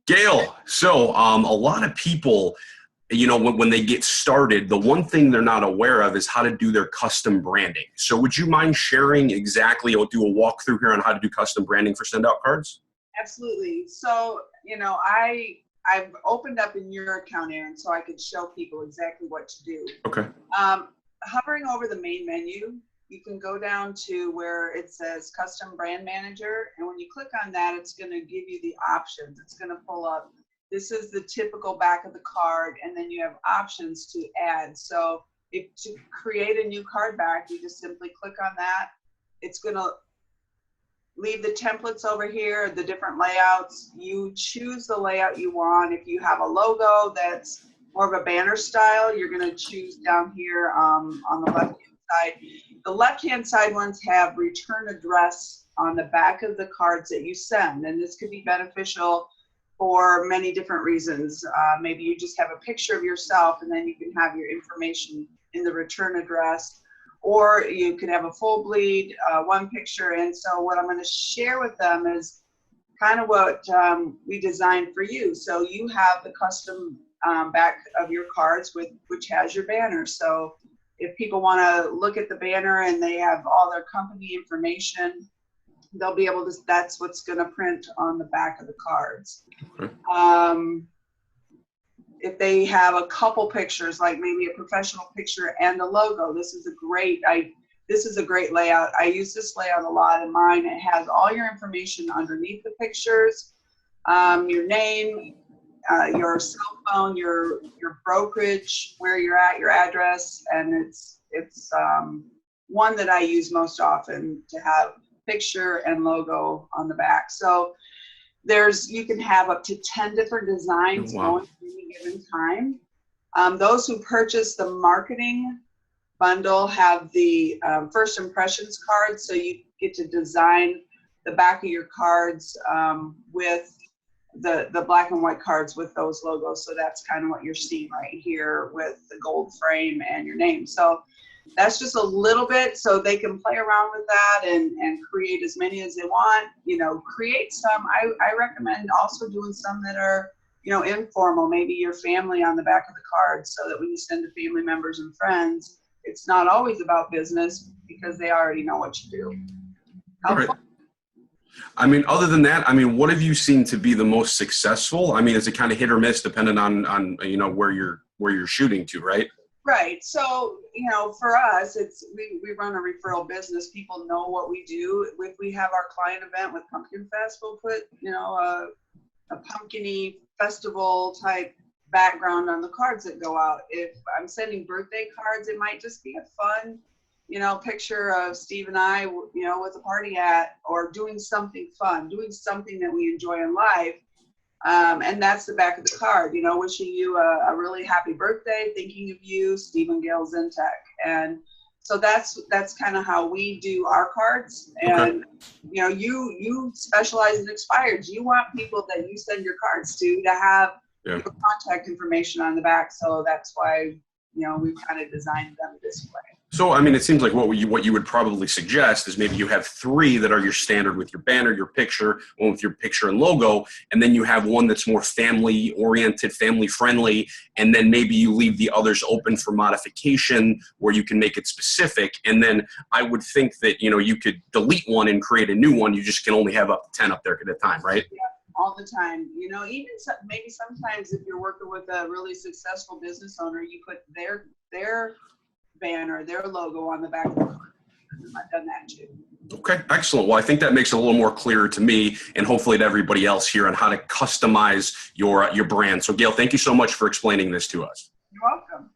Gail, so a lot of people, when they get started, the one thing they're not aware of is how to do their custom branding. So would you mind sharing exactly, or do a walkthrough here on how to do custom branding for send out cards? Absolutely. So, I've opened up in your account, Aaron, so I could show people exactly what to do. Okay. Hovering over the main menu, you can go down to where it says Custom Brand Manager. And when you click on that, it's going to give you the options. It's going to pull up, this is the typical back of the card, and then you have options to add. So if to create a new card back, you just simply click on that. It's going to leave the templates over here, the different layouts. You choose the layout you want. If you have a logo that's more of a banner style, you're going to choose down here on the left-hand side. The left-hand side ones have return address on the back of the cards that you send, and this could be beneficial for many different reasons. Maybe you just have a picture of yourself, and then you can have your information in the return address. Or you could have a full bleed, one picture. And so what I'm going to share with them is kind of what we designed for you. So you have the custom back of your cards which has your banner. So if people want to look at the banner and they have all their company information, they'll be able to, that's what's going to print on the back of the cards. Okay. If they have a couple pictures, like maybe a professional picture and a logo, this is a great layout. I use this layout a lot in mine. It has all your information underneath the pictures, your name, your cell phone, your brokerage, where you're at, your address, and it's one that I use most often to have picture and logo on the back. So you can have up to 10 different designs going at any given time. Those who purchase the marketing bundle have the first impressions card, so you get to design the back of your cards with the black and white cards with those logos. So that's kind of what you're seeing right here with the gold frame and your name. So that's just a little bit, so they can play around with that and create as many as they want. Create some. I recommend also doing some that are, informal. Maybe your family on the back of the card, so that when you send to family members and friends, it's not always about business because they already know what you do. All right. I mean, other than that, what have you seen to be the most successful? Is it kind of hit or miss depending on where you're shooting to, right? Right. So, for us, we run a referral business. People know what we do. If we have our client event with Pumpkin Fest, we'll put, a pumpkin-y festival type background on the cards that go out. If I'm sending birthday cards, it might just be a fun, picture of Steve and I, with a party hat, or doing something fun, doing something that we enjoy in life. And that's the back of the card, wishing you a really happy birthday, thinking of you, Steve and Gail Zintek. And so that's kind of how we do our cards. And, you specialize in expireds. You want people that you send your cards to have your contact information on the back. So that's why, we've kind of designed them this way. So, it seems like what you would probably suggest is maybe you have 3 that are your standard with your banner, your picture, one with your picture and logo, and then you have one that's more family-oriented, family-friendly, and then maybe you leave the others open for modification where you can make it specific. And then I would think that, you could delete one and create a new one. You just can only have up to 10 up there at a time, right? Yeah, all the time. Even maybe sometimes if you're working with a really successful business owner, you put their banner, their logo on the back of the card. I've done that too. Okay, excellent. Well, I think that makes it a little more clear to me and hopefully to everybody else here on how to customize your brand. So Gail, thank you so much for explaining this to us. You're welcome.